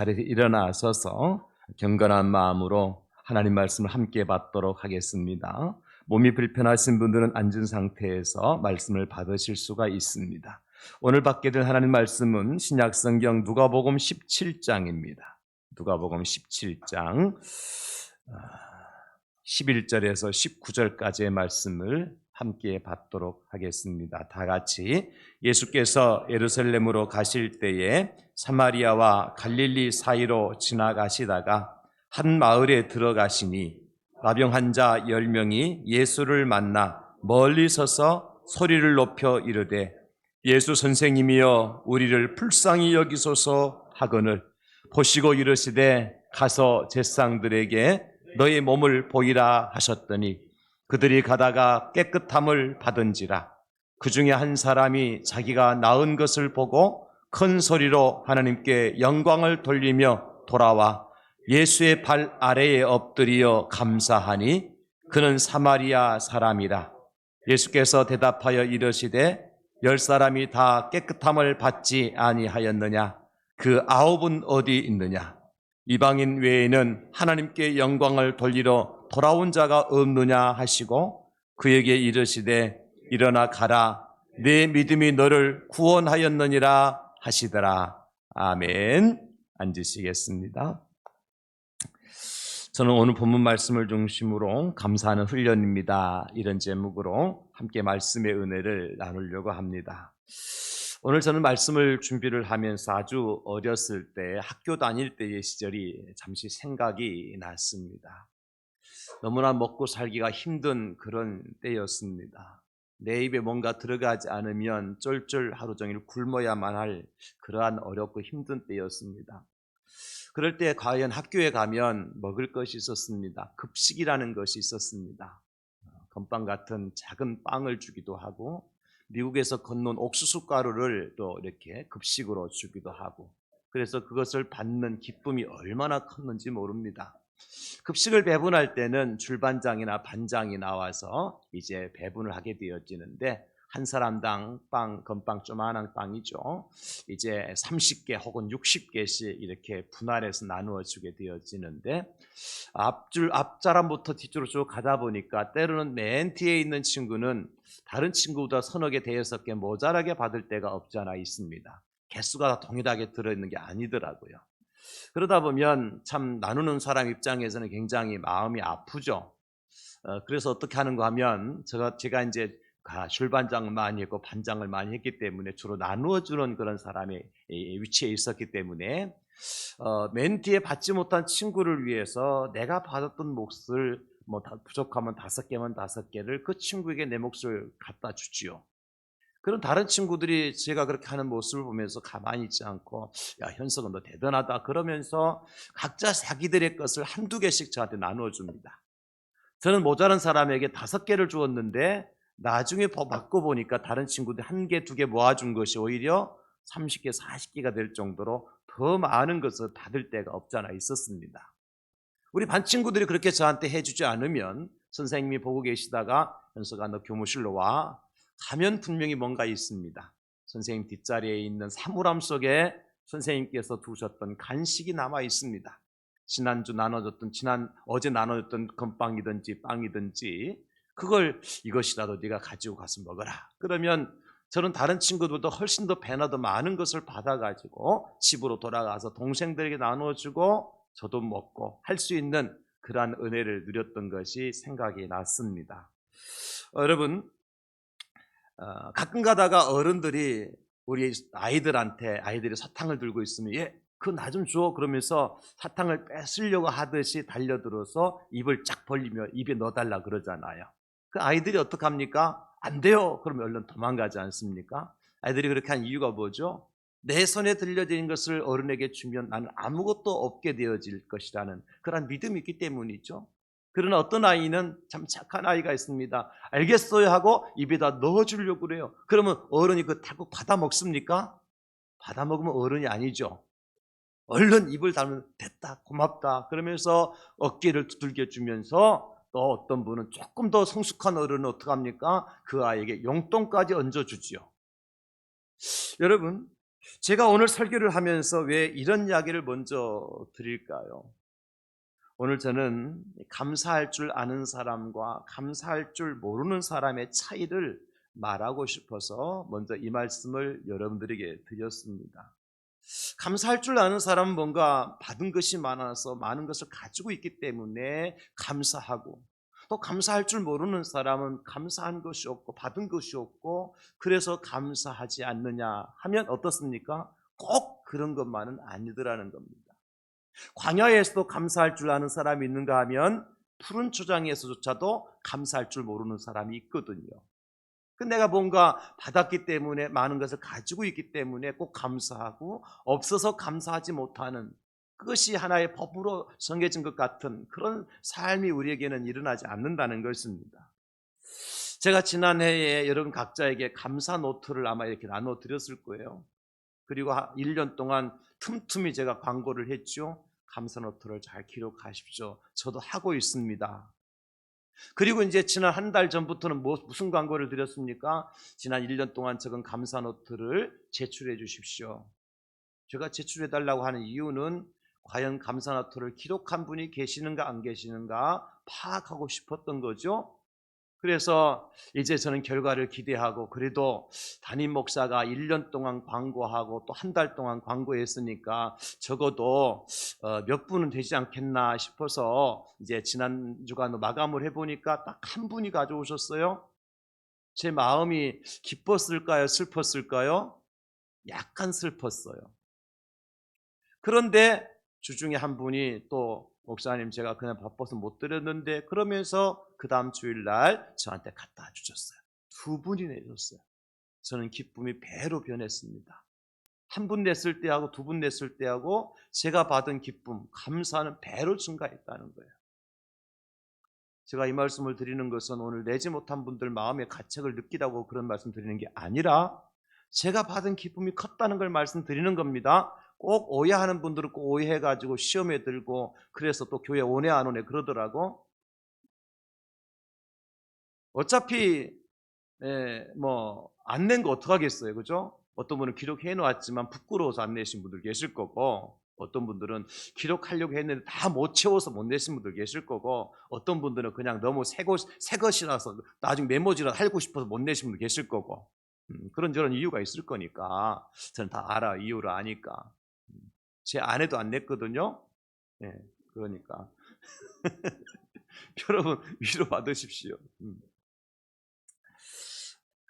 자리에서 일어나서서 경건한 마음으로 하나님 말씀을 함께 받도록 하겠습니다. 몸이 불편하신 분들은 앉은 상태에서 말씀을 받으실 수가 있습니다. 오늘 받게 될 하나님 말씀은 신약성경 누가복음 17장입니다. 누가복음 17장 11절에서 19절까지의 말씀을 함께 받도록 하겠습니다. 다 같이. 예수께서 예루살렘으로 가실 때에 사마리아와 갈릴리 사이로 지나가시다가 한 마을에 들어가시니 나병 환자 10명이 예수를 만나 멀리 서서 소리를 높여 이르되 예수 선생님이여 우리를 불쌍히 여기소서 하거늘 보시고 이르시되 가서 제상들에게 너의 몸을 보이라 하셨더니 그들이 가다가 깨끗함을 받은지라. 그 중에 한 사람이 자기가 나은 것을 보고 큰 소리로 하나님께 영광을 돌리며 돌아와 예수의 발 아래에 엎드리어 감사하니 그는 사마리아 사람이라. 예수께서 대답하여 이르시되 10사람이 다 깨끗함을 받지 아니하였느냐? 그 9은 어디 있느냐? 이방인 외에는 하나님께 영광을 돌리러 돌아온 자가 없느냐 하시고 그에게 이르시되 일어나 가라 내 믿음이 너를 구원하였느니라 하시더라. 아멘. 앉으시겠습니다. 저는 오늘 본문 말씀을 중심으로 감사하는 훈련입니다. 이런 제목으로 함께 말씀의 은혜를 나누려고 합니다. 오늘 저는 말씀을 준비를 하면서 아주 어렸을 때 학교 다닐 때의 시절이 잠시 생각이 났습니다. 너무나 먹고 살기가 힘든 그런 때였습니다. 내 입에 뭔가 들어가지 않으면 쫄쫄 하루 종일 굶어야만 할 그러한 어렵고 힘든 때였습니다. 그럴 때 과연 학교에 가면 먹을 것이 있었습니다. 급식이라는 것이 있었습니다. 건빵 같은 작은 빵을 주기도 하고 미국에서 건너온 옥수수 가루를 또 이렇게 급식으로 주기도 하고 그래서 그것을 받는 기쁨이 얼마나 컸는지 모릅니다. 급식을 배분할 때는 줄반장이나 반장이 나와서 이제 배분을 하게 되어지는데 한 사람당 빵, 건빵 조그마한 빵이죠. 이제 30개 혹은 60개씩 이렇게 분할해서 나누어 주게 되어지는데 앞자람부터 뒤쪽으로 쭉 가다 보니까 때로는 맨 뒤에 있는 친구는 다른 친구보다 서너 개, 대여섯 개 모자라게 받을 때가 없지 않아 있습니다. 개수가 다 동일하게 들어있는 게 아니더라고요. 그러다 보면 참 나누는 사람 입장에서는 굉장히 마음이 아프죠. 그래서 어떻게 하는가 하면 제가 이제 줄반장을 많이 했고 반장을 많이 했기 때문에 주로 나누어 주는 그런 사람의 위치에 있었기 때문에 맨 뒤에 받지 못한 친구를 위해서 내가 받았던 몫을 뭐 부족하면 5개면 5개를 그 친구에게 내 몫을 갖다 주지요. 그런 다른 친구들이 제가 그렇게 하는 모습을 보면서 가만히 있지 않고 야 현석은 너 대단하다 그러면서 각자 자기들의 것을 한두 개씩 저한테 나누어 줍니다. 저는 모자란 사람에게 5개를 주었는데 나중에 받고 보니까 다른 친구들이 1개, 2개 모아준 것이 오히려 30개, 40개가 될 정도로 더 많은 것을 받을 때가 없잖아 있었습니다. 우리 반 친구들이 그렇게 저한테 해주지 않으면 선생님이 보고 계시다가 현석아 너 교무실로 와. 가면 분명히 뭔가 있습니다. 선생님 뒷자리에 있는 사물함 속에 선생님께서 두셨던 간식이 남아 있습니다. 어제 나눠줬던 건빵이든지 빵이든지 그걸 이것이라도 네가 가지고 가서 먹어라. 그러면 저는 다른 친구들보다 훨씬 더 배나 더 많은 것을 받아가지고 집으로 돌아가서 동생들에게 나눠주고 저도 먹고 할 수 있는 그러한 은혜를 누렸던 것이 생각이 났습니다. 여러분 가끔 가다가 어른들이 우리 아이들이 사탕을 들고 있으면 그거 나 좀 줘 그러면서 사탕을 뺏으려고 하듯이 달려들어서 입을 쫙 벌리며 입에 넣어달라 그러잖아요. 그 아이들이 어떡합니까? 안 돼요. 그러면 얼른 도망가지 않습니까? 아이들이 그렇게 한 이유가 뭐죠? 내 손에 들려진 것을 어른에게 주면 나는 아무것도 없게 되어질 것이라는 그런 믿음이 있기 때문이죠. 그러나 어떤 아이는 참 착한 아이가 있습니다. 알겠어요 하고 입에다 넣어주려고 그래요. 그러면 어른이 그 타고 받아 먹습니까? 받아 먹으면 어른이 아니죠. 얼른 입을 닫으면 됐다 고맙다 그러면서 어깨를 두들겨 주면서 또 어떤 분은 조금 더 성숙한 어른은 어떡합니까? 그 아이에게 용돈까지 얹어주지요. 여러분 제가 오늘 설교를 하면서 왜 이런 이야기를 먼저 드릴까요? 오늘 저는 감사할 줄 아는 사람과 감사할 줄 모르는 사람의 차이를 말하고 싶어서 먼저 이 말씀을 여러분들에게 드렸습니다. 감사할 줄 아는 사람은 뭔가 받은 것이 많아서 많은 것을 가지고 있기 때문에 감사하고, 또 감사할 줄 모르는 사람은 감사한 것이 없고 받은 것이 없고 그래서 감사하지 않느냐 하면 어떻습니까? 꼭 그런 것만은 아니더라는 겁니다. 광야에서도 감사할 줄 아는 사람이 있는가 하면 푸른 초장에서조차도 감사할 줄 모르는 사람이 있거든요. 내가 뭔가 받았기 때문에, 많은 것을 가지고 있기 때문에 꼭 감사하고, 없어서 감사하지 못하는, 그것이 하나의 법으로 정해진 것 같은 그런 삶이 우리에게는 일어나지 않는다는 것입니다. 제가 지난해에 여러분 각자에게 감사 노트를 아마 이렇게 나눠 드렸을 거예요. 그리고 1년 동안 틈틈이 제가 광고를 했죠. 감사 노트를 잘 기록하십시오. 저도 하고 있습니다. 그리고 이제 지난 한 달 전부터는 무슨 광고를 드렸습니까? 지난 1년 동안 적은 감사 노트를 제출해 주십시오. 제가 제출해 달라고 하는 이유는 과연 감사 노트를 기록한 분이 계시는가 안 계시는가 파악하고 싶었던 거죠. 그래서 이제 저는 결과를 기대하고, 그래도 담임 목사가 1년 동안 광고하고 또 한 달 동안 광고했으니까 적어도 몇 분은 되지 않겠나 싶어서 이제 지난 주간 마감을 해보니까 딱 한 분이 가져오셨어요. 제 마음이 기뻤을까요? 슬펐을까요? 약간 슬펐어요. 그런데 주중에 한 분이 또 목사님 제가 그냥 바빠서 못 드렸는데, 그러면서 그 다음 주일날 저한테 갖다 주셨어요. 두 분이 내줬어요. 저는 기쁨이 배로 변했습니다. 한 분 냈을 때하고 두 분 냈을 때하고 제가 받은 기쁨, 감사는 배로 증가했다는 거예요. 제가 이 말씀을 드리는 것은 오늘 내지 못한 분들 마음의 가책을 느끼라고 그런 말씀 드리는 게 아니라, 제가 받은 기쁨이 컸다는 걸 말씀드리는 겁니다. 꼭 오해하는 분들은 꼭 오해해가지고 시험에 들고, 그래서 또 교회 오네 안 오네 그러더라고. 어차피 뭐 안 낸 거 어떡하겠어요, 그죠? 어떤 분은 기록해 놓았지만 부끄러워서 안 내신 분들 계실 거고, 어떤 분들은 기록하려고 했는데 다 못 채워서 못 내신 분들 계실 거고, 어떤 분들은 그냥 너무 새 것이라서 나중에 메모지라도 하고 싶어서 못 내신 분들 계실 거고, 그런저런 이유가 있을 거니까 저는 다 알아, 이유를 아니까. 음, 제 아내도 안 냈거든요. 예, 그러니까 여러분 위로 받으십시오.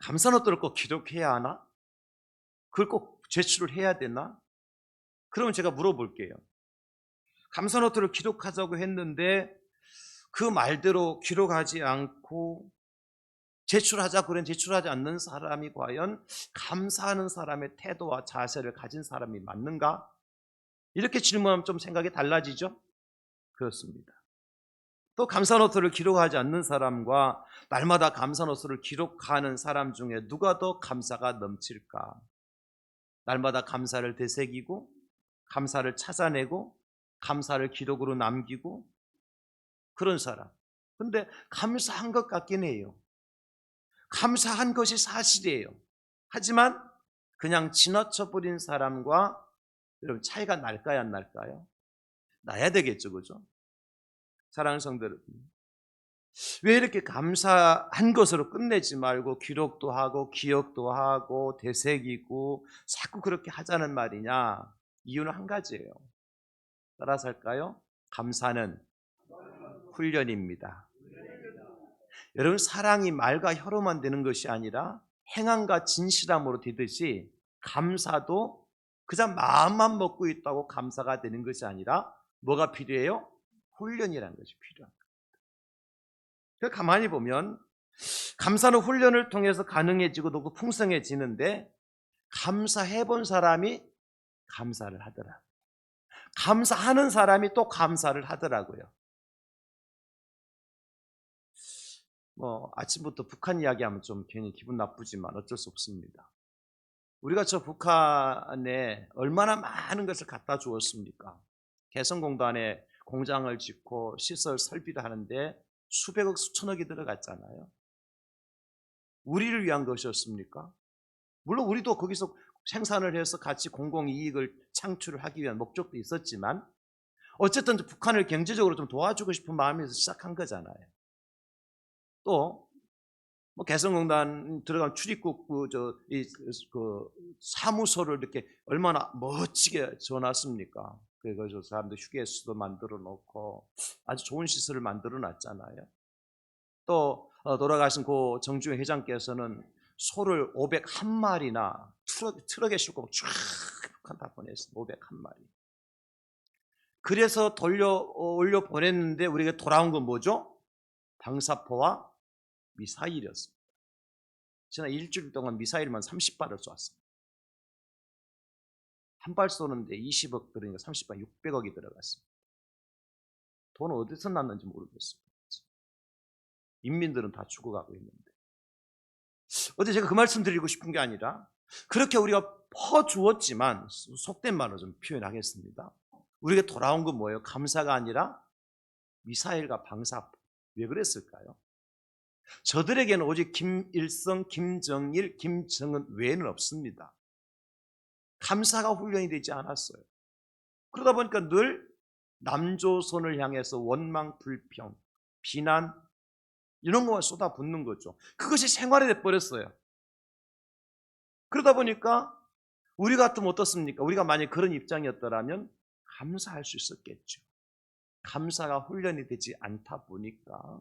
감사노트를 꼭 기록해야 하나? 그걸 꼭 제출을 해야 되나? 그러면 제가 물어볼게요. 감사노트를 기록하자고 했는데 그 말대로 기록하지 않고 제출하자 그런 제출하지 않는 사람이 과연 감사하는 사람의 태도와 자세를 가진 사람이 맞는가? 이렇게 질문하면 좀 생각이 달라지죠? 그렇습니다. 또 감사노트를 기록하지 않는 사람과 날마다 감사노트를 기록하는 사람 중에 누가 더 감사가 넘칠까? 날마다 감사를 되새기고 감사를 찾아내고 감사를 기록으로 남기고 그런 사람. 근데 감사한 것 같긴 해요. 감사한 것이 사실이에요. 하지만 그냥 지나쳐 버린 사람과 여러분 차이가 날까요, 안 날까요? 나야 되겠죠, 그죠? 사랑하는 성도 여러분, 왜 이렇게 감사한 것으로 끝내지 말고 기록도 하고 기억도 하고 되새기고 자꾸 그렇게 하자는 말이냐? 이유는 한 가지예요. 따라서 할까요? 감사는 훈련입니다. 여러분, 사랑이 말과 혀로만 되는 것이 아니라 행함과 진실함으로 되듯이, 감사도 그저 마음만 먹고 있다고 감사가 되는 것이 아니라 뭐가 필요해요? 훈련이라는 것이 필요합니다. 그 가만히 보면 감사는 훈련을 통해서 가능해지고 또 풍성해지는데, 감사해 본 사람이 감사를 하더라. 감사하는 사람이 또 감사를 하더라고요. 뭐 아침부터 북한 이야기하면 좀 괜히 기분 나쁘지만 어쩔 수 없습니다. 우리가 저 북한에 얼마나 많은 것을 갖다 주었습니까? 개성공단에 공장을 짓고 시설 설비를 하는데 수백억 수천억이 들어갔잖아요. 우리를 위한 것이었습니까? 물론 우리도 거기서 생산을 해서 같이 공공이익을 창출을 하기 위한 목적도 있었지만 어쨌든 북한을 경제적으로 좀 도와주고 싶은 마음에서 시작한 거잖아요. 또 뭐 개성공단 들어간 출입국 사무소를 이렇게 얼마나 멋지게 지어놨습니까? 그래서 사람들 휴게소도 만들어 놓고 아주 좋은 시설을 만들어 놨잖아요. 또 돌아가신 고 정주영 회장께서는 소를 501마리나 트럭에 싣고 쫙 북한 다 보냈어요. 501마리. 그래서 올려 보냈는데 우리가 돌아온 건 뭐죠? 방사포와 미사일이었습니다. 지난 일주일 동안 미사일만 30발을 쏘았습니다. 한 발 쏘는데 20억 들으니까 30발 600억이 들어갔습니다. 돈 어디서 났는지 모르겠습니다. 인민들은 다 죽어가고 있는데. 어제 제가 그 말씀 드리고 싶은 게 아니라 그렇게 우리가 퍼주었지만 속된 말로 좀 표현하겠습니다. 우리가 돌아온 건 뭐예요? 감사가 아니라 미사일과 방사포. 왜 그랬을까요? 저들에게는 오직 김일성, 김정일, 김정은 외에는 없습니다. 감사가 훈련이 되지 않았어요. 그러다 보니까 늘 남조선을 향해서 원망, 불평, 비난 이런 것만 쏟아붓는 거죠. 그것이 생활이 돼버렸어요. 그러다 보니까 우리 같으면 어떻습니까? 우리가 만약 그런 입장이었더라면 감사할 수 있었겠죠. 감사가 훈련이 되지 않다 보니까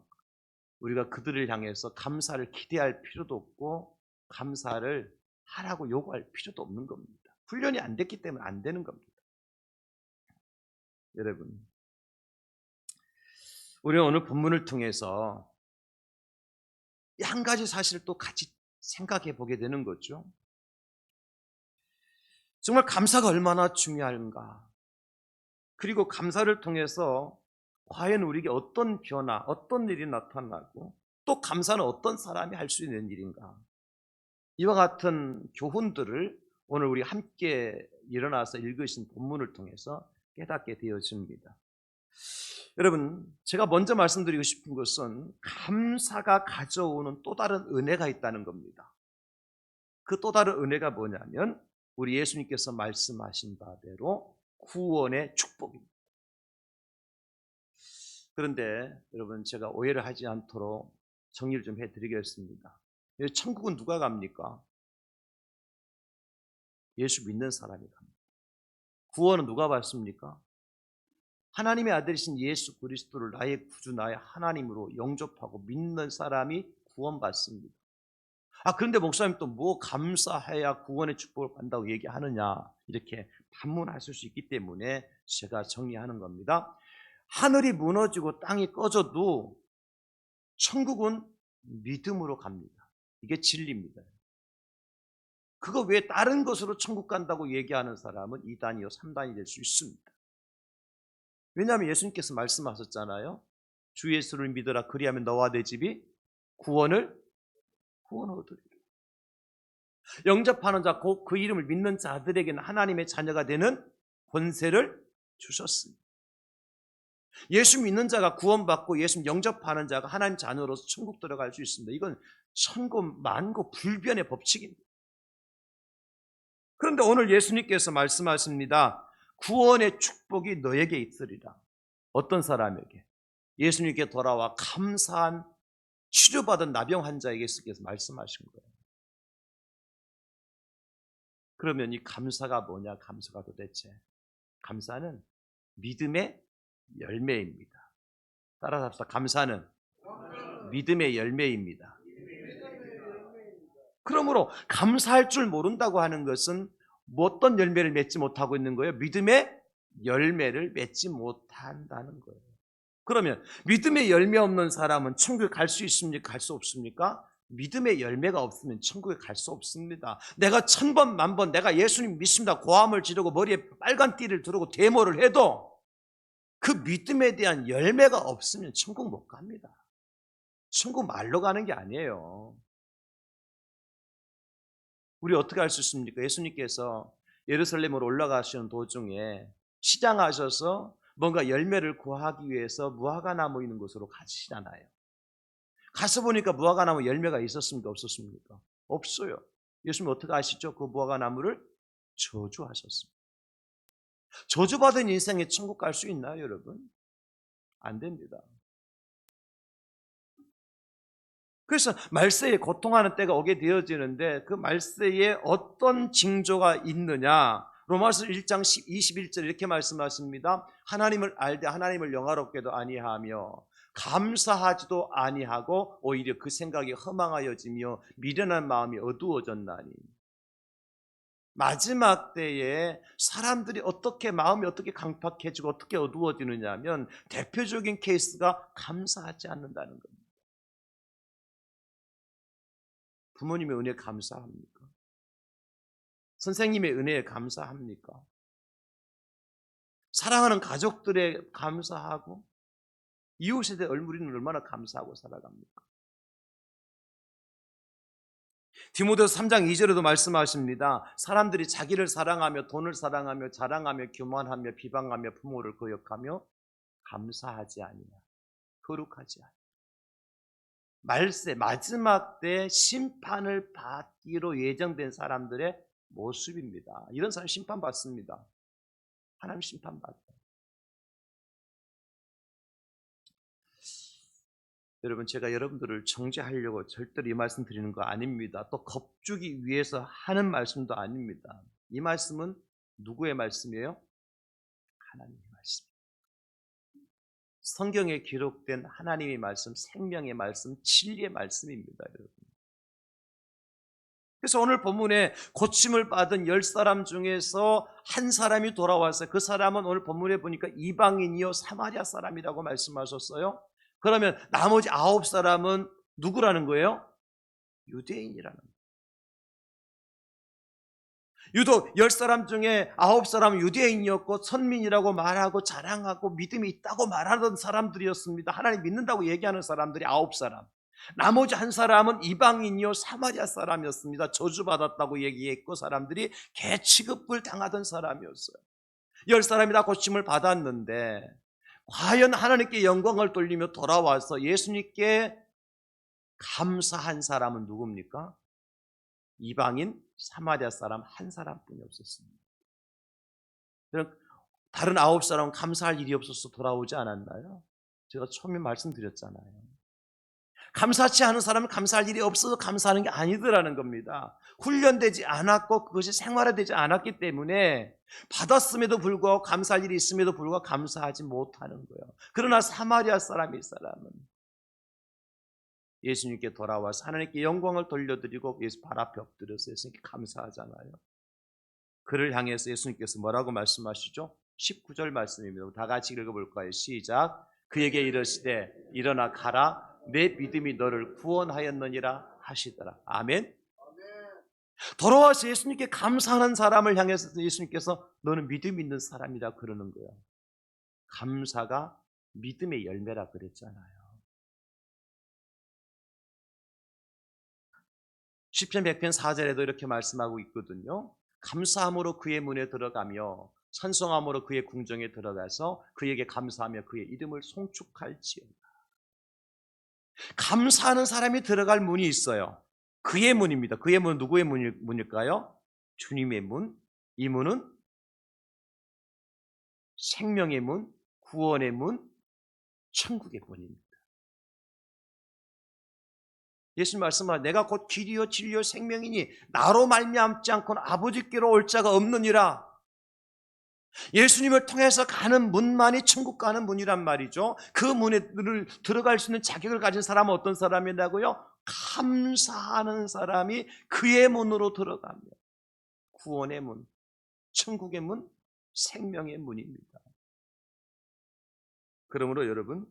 우리가 그들을 향해서 감사를 기대할 필요도 없고 감사를 하라고 요구할 필요도 없는 겁니다. 훈련이 안 됐기 때문에 안 되는 겁니다. 여러분, 우리는 오늘 본문을 통해서 한 가지 사실을 또 같이 생각해 보게 되는 거죠. 정말 감사가 얼마나 중요한가. 그리고 감사를 통해서 과연 우리에게 어떤 변화, 어떤 일이 나타나고 또 감사는 어떤 사람이 할 수 있는 일인가. 이와 같은 교훈들을 오늘 우리 함께 일어나서 읽으신 본문을 통해서 깨닫게 되어집니다. 여러분, 제가 먼저 말씀드리고 싶은 것은 감사가 가져오는 또 다른 은혜가 있다는 겁니다. 그 또 다른 은혜가 뭐냐면 우리 예수님께서 말씀하신 바대로 구원의 축복입니다. 그런데 여러분, 제가 오해를 하지 않도록 정리를 좀 해드리겠습니다. 천국은 누가 갑니까? 예수 믿는 사람이 갑니다. 구원은 누가 받습니까? 하나님의 아들이신 예수 그리스도를 나의 구주, 나의 하나님으로 영접하고 믿는 사람이 구원받습니다. 그런데 목사님 또 뭐 감사해야 구원의 축복을 받는다고 얘기하느냐, 이렇게 반문하실 수 있기 때문에 제가 정리하는 겁니다. 하늘이 무너지고 땅이 꺼져도 천국은 믿음으로 갑니다. 이게 진리입니다. 그거 외에 다른 것으로 천국 간다고 얘기하는 사람은 2단이요 3단이 될 수 있습니다. 왜냐하면 예수님께서 말씀하셨잖아요. 주 예수를 믿어라, 그리하면 너와 내 집이 구원을 얻으리라. 영접하는 자, 곧 그 이름을 믿는 자들에게는 하나님의 자녀가 되는 권세를 주셨습니다. 예수 믿는 자가 구원받고 예수 영접하는 자가 하나님 자녀로서 천국 들어갈 수 있습니다. 이건 천고 만고 불변의 법칙입니다. 그런데 오늘 예수님께서 말씀하십니다. 구원의 축복이 너에게 있으리라. 어떤 사람에게? 예수님께 돌아와 감사한 치료받은 나병 환자에게 예수님께서 말씀하신 거예요. 그러면 이 감사가 뭐냐? 감사가 도대체, 감사는 믿음의 열매입니다. 따라서 합시다. 감사는 믿음의 열매입니다. 그러므로 감사할 줄 모른다고 하는 것은 어떤 열매를 맺지 못하고 있는 거예요? 믿음의 열매를 맺지 못한다는 거예요. 그러면 믿음의 열매 없는 사람은 천국에 갈 수 있습니까? 갈 수 없습니까? 믿음의 열매가 없으면 천국에 갈 수 없습니다. 내가 1000번 만번 내가 예수님 믿습니다 고함을 지르고 머리에 빨간 띠를 두르고 데모를 해도 그 믿음에 대한 열매가 없으면 천국 못 갑니다. 천국 말로 가는 게 아니에요. 우리 어떻게 할 수 있습니까? 예수님께서 예루살렘으로 올라가시는 도중에 시장하셔서 뭔가 열매를 구하기 위해서 무화과나무 있는 곳으로 가시잖아요. 가서 보니까 무화과나무 열매가 있었습니까? 없었습니까? 없어요. 예수님 어떻게 아시죠? 그 무화과나무를 저주하셨습니다. 저주받은 인생에 천국 갈 수 있나요, 여러분? 안 됩니다. 그래서 말세에 고통하는 때가 오게 되어지는데 그 말세에 어떤 징조가 있느냐? 로마서 1장 21절 이렇게 말씀하십니다. 하나님을 알되 하나님을 영화롭게도 아니하며 감사하지도 아니하고 오히려 그 생각이 허망하여지며 미련한 마음이 어두워졌나니. 마지막 때에 사람들이 어떻게 마음이 어떻게 강팍해지고 어떻게 어두워지느냐 하면 대표적인 케이스가 감사하지 않는다는 겁니다. 부모님의 은혜에 감사합니까? 선생님의 은혜에 감사합니까? 사랑하는 가족들에 감사하고 이웃에 대해 우리는 얼마나 감사하고 살아갑니까? 디모데서 3장 2절에도 말씀하십니다. 사람들이 자기를 사랑하며 돈을 사랑하며 자랑하며 교만하며 비방하며 부모를 거역하며 감사하지 아니냐, 거룩하지 아니냐. 말세 마지막 때 심판을 받기로 예정된 사람들의 모습입니다. 이런 사람 심판받습니다. 하나님 심판받아요. 여러분, 제가 여러분들을 정죄하려고 절대로 이 말씀 드리는 거 아닙니다. 또 겁주기 위해서 하는 말씀도 아닙니다. 이 말씀은 누구의 말씀이에요? 하나님의 말씀. 성경에 기록된 하나님의 말씀, 생명의 말씀, 진리의 말씀입니다, 여러분. 그래서 오늘 본문에 고침을 받은 10사람 중에서 한 사람이 돌아왔어요. 그 사람은 오늘 본문에 보니까 이방인이요 사마리아 사람이라고 말씀하셨어요. 그러면 나머지 9사람은 누구라는 거예요? 유대인이라는 거예요. 유독 10사람 중에 9사람은 유대인이었고 선민이라고 말하고 자랑하고 믿음이 있다고 말하던 사람들이었습니다. 하나님 믿는다고 얘기하는 사람들이 9사람. 나머지 한 사람은 이방인이요 사마리아 사람이었습니다. 저주받았다고 얘기했고 사람들이 개 취급을 당하던 사람이었어요. 10사람이 다 고침을 받았는데 과연 하나님께 영광을 돌리며 돌아와서 예수님께 감사한 사람은 누굽니까? 이방인 사마리아 사람 한 사람뿐이 없었습니다. 다른 9사람은 감사할 일이 없어서 돌아오지 않았나요? 제가 처음에 말씀드렸잖아요. 감사치 않은 사람은 감사할 일이 없어서 감사하는 게 아니더라는 겁니다. 훈련되지 않았고 그것이 생활화되지 않았기 때문에 받았음에도 불구하고 감사할 일이 있음에도 불구하고 감사하지 못하는 거예요. 그러나 사마리아 사람이 이 사람은 예수님께 돌아와서 하나님께 영광을 돌려드리고 예수 발 앞에 엎드려서 예수님께 감사하잖아요. 그를 향해서 예수님께서 뭐라고 말씀하시죠? 19절 말씀입니다. 다 같이 읽어볼까요? 시작. 그에게 이르시되 일어나 가라 내 믿음이 너를 구원하였느니라 하시더라. 아멘. 돌아와서 예수님께 감사하는 사람을 향해서 예수님께서 너는 믿음 있는 사람이라 그러는 거예요. 감사가 믿음의 열매라 그랬잖아요. 시편 100편 4절에도 이렇게 말씀하고 있거든요. 감사함으로 그의 문에 들어가며 찬송함으로 그의 궁정에 들어가서 그에게 감사하며 그의 이름을 송축할지어다. 감사하는 사람이 들어갈 문이 있어요. 그의 문입니다. 그의 문은 누구의 문일까요? 주님의 문. 이 문은 생명의 문, 구원의 문, 천국의 문입니다. 예수님 말씀하시되 내가 곧 길이요 진리요 생명이니 나로 말미암지 않고는 아버지께로 올 자가 없느니라. 예수님을 통해서 가는 문만이 천국 가는 문이란 말이죠. 그 문에 들어갈 수 있는 자격을 가진 사람은 어떤 사람이라고요? 감사하는 사람이 그의 문으로 들어가며 구원의 문, 천국의 문, 생명의 문입니다. 그러므로 여러분,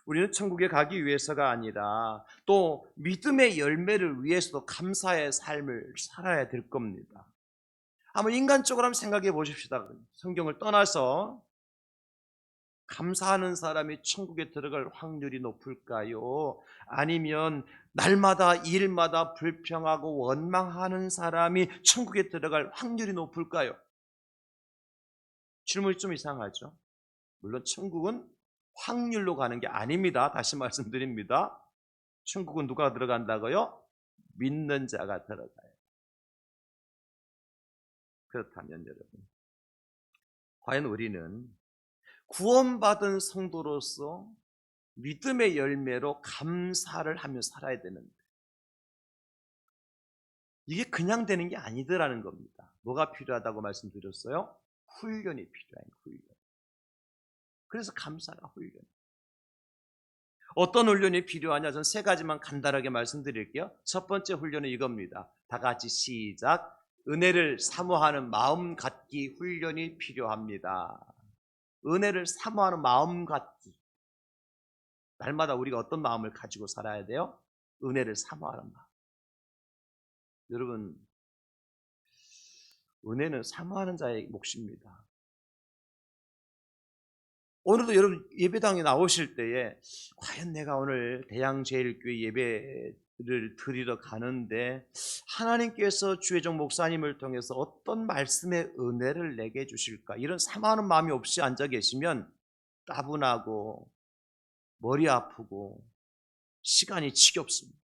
우리는 천국에 가기 위해서가 아니라 또 믿음의 열매를 위해서도 감사의 삶을 살아야 될 겁니다. 한번 인간적으로 한번 생각해 보십시다. 성경을 떠나서 감사하는 사람이 천국에 들어갈 확률이 높을까요? 아니면 날마다 일마다 불평하고 원망하는 사람이 천국에 들어갈 확률이 높을까요? 질문이 좀 이상하죠? 물론 천국은 확률로 가는 게 아닙니다. 다시 말씀드립니다. 천국은 누가 들어간다고요? 믿는 자가 들어가요. 그렇다면 여러분, 과연 우리는 구원받은 성도로서 믿음의 열매로 감사를 하며 살아야 되는데 이게 그냥 되는 게 아니더라는 겁니다. 뭐가 필요하다고 말씀드렸어요? 훈련이 필요한 훈련. 그래서 감사가 훈련. 어떤 훈련이 필요하냐? 전 세 가지만 간단하게 말씀드릴게요. 첫 번째 훈련은 이겁니다. 다 같이 시작. 은혜를 사모하는 마음 갖기 훈련이 필요합니다. 은혜를 사모하는 마음 갖기. 날마다 우리가 어떤 마음을 가지고 살아야 돼요? 은혜를 사모하는 마음. 여러분, 은혜는 사모하는 자의 몫입니다. 오늘도 여러분 예배당에 나오실 때에 과연 내가 오늘 대양제일교회 예배를 드리러 가는데 하나님께서 주혜정 목사님을 통해서 어떤 말씀의 은혜를 내게 주실까, 이런 사모하는 마음이 없이 앉아 계시면 따분하고 머리 아프고 시간이 지겹습니다.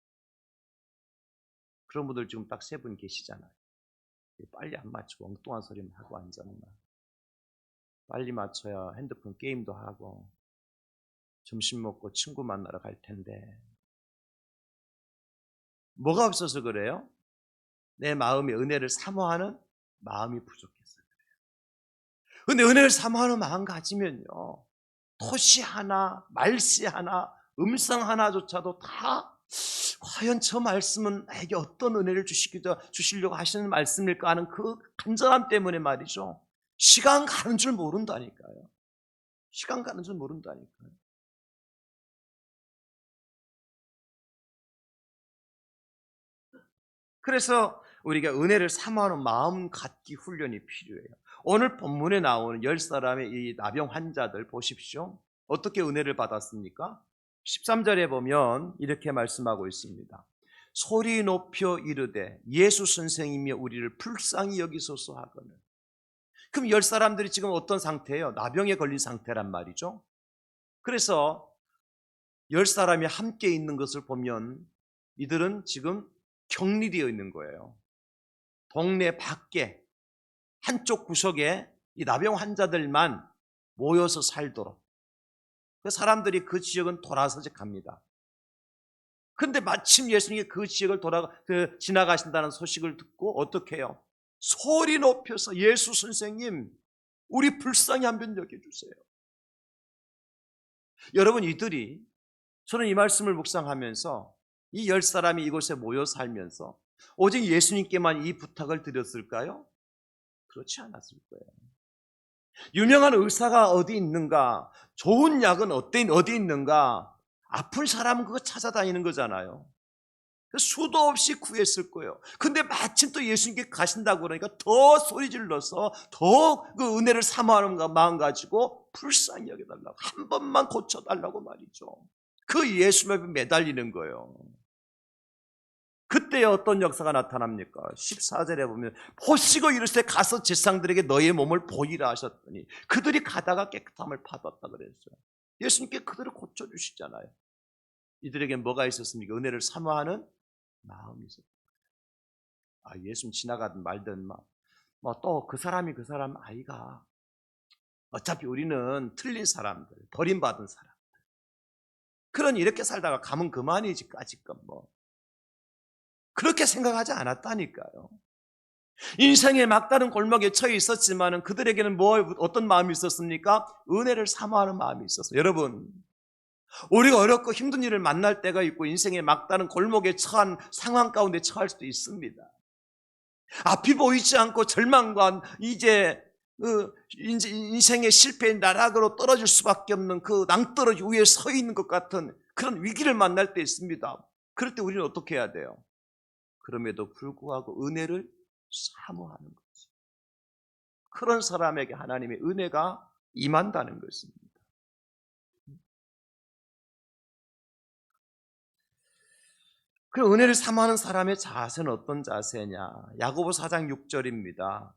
그런 분들 지금 딱 세 분 계시잖아요. 빨리 안 맞추고 엉뚱한 소리만 하고 앉았나. 빨리 맞춰야 핸드폰 게임도 하고 점심 먹고 친구 만나러 갈 텐데 뭐가 없어서 그래요? 내 마음에 은혜를 사모하는 마음이 부족해서 그래요. 근데 은혜를 사모하는 마음 가지면요, 토시 하나, 말씨 하나, 음성 하나조차도 다 과연 저 말씀은 나에게 어떤 은혜를 주시려고 하시는 말씀일까 하는 그 간절함 때문에 말이죠, 시간 가는 줄 모른다니까요. 시간 가는 줄 모른다니까요. 그래서 우리가 은혜를 사모하는 마음 갖기 훈련이 필요해요. 오늘 본문에 나오는 10사람의 이 나병 환자들 보십시오. 어떻게 은혜를 받았습니까? 13절에 보면 이렇게 말씀하고 있습니다. 소리 높여 이르되 예수 선생이며 우리를 불쌍히 여기소서 하거늘. 그럼 10사람들이 지금 어떤 상태예요? 나병에 걸린 상태란 말이죠. 그래서 10사람이 함께 있는 것을 보면 이들은 지금 격리되어 있는 거예요. 동네 밖에 한쪽 구석에 이 나병 환자들만 모여서 살도록. 그 사람들이 그 지역은 돌아서 갑니다. 그런데 마침 예수님이 그 지역을 지나가신다는 소식을 듣고 어떻게 해요? 소리 높여서 예수 선생님, 우리 불쌍히 한번 여겨주세요. 여러분, 이들이, 저는 이 말씀을 묵상하면서 이 10사람이 이곳에 모여 살면서 오직 예수님께만 이 부탁을 드렸을까요? 그렇지 않았을 거예요. 유명한 의사가 어디 있는가, 좋은 약은 어디 있는가, 아픈 사람은 그거 찾아다니는 거잖아요. 수도 없이 구했을 거예요. 근데 마침 또 예수님께 가신다고 그러니까 더 소리 질러서 더 그 은혜를 사모하는 마음 가지고 불쌍히 여겨달라고, 한 번만 고쳐달라고 말이죠. 그 예수 앞에 매달리는 거예요. 그때 어떤 역사가 나타납니까? 14절에 보면 보시고 이르시되 가서 제사장들에게 너의 몸을 보이라 하셨더니 그들이 가다가 깨끗함을 받았다 그랬어요. 예수님께 그들을 고쳐주시잖아요. 이들에게 뭐가 있었습니까? 은혜를 사모하는 마음이 있었어요. 예수님 지나가든 말든 또 그 사람이 그 사람 아이가, 어차피 우리는 틀린 사람들, 버림받은 사람, 그러니 이렇게 살다가 가면 그만이지 까짓건 그렇게 생각하지 않았다니까요. 인생의 막다른 골목에 처해 있었지만 그들에게는 어떤 마음이 있었습니까? 은혜를 사모하는 마음이 있었어요. 여러분, 우리가 어렵고 힘든 일을 만날 때가 있고 인생의 막다른 골목에 처한 상황 가운데 처할 수도 있습니다. 앞이 보이지 않고 절망과 이제 인생의 실패의 나락으로 떨어질 수밖에 없는 그 낭떠러지 위에 서 있는 것 같은 그런 위기를 만날 때 있습니다. 그럴 때 우리는 어떻게 해야 돼요? 그럼에도 불구하고 은혜를 사모하는 거죠. 그런 사람에게 하나님의 은혜가 임한다는 것입니다. 그 은혜를 사모하는 사람의 자세는 어떤 자세냐? 야고보 4장 6절입니다.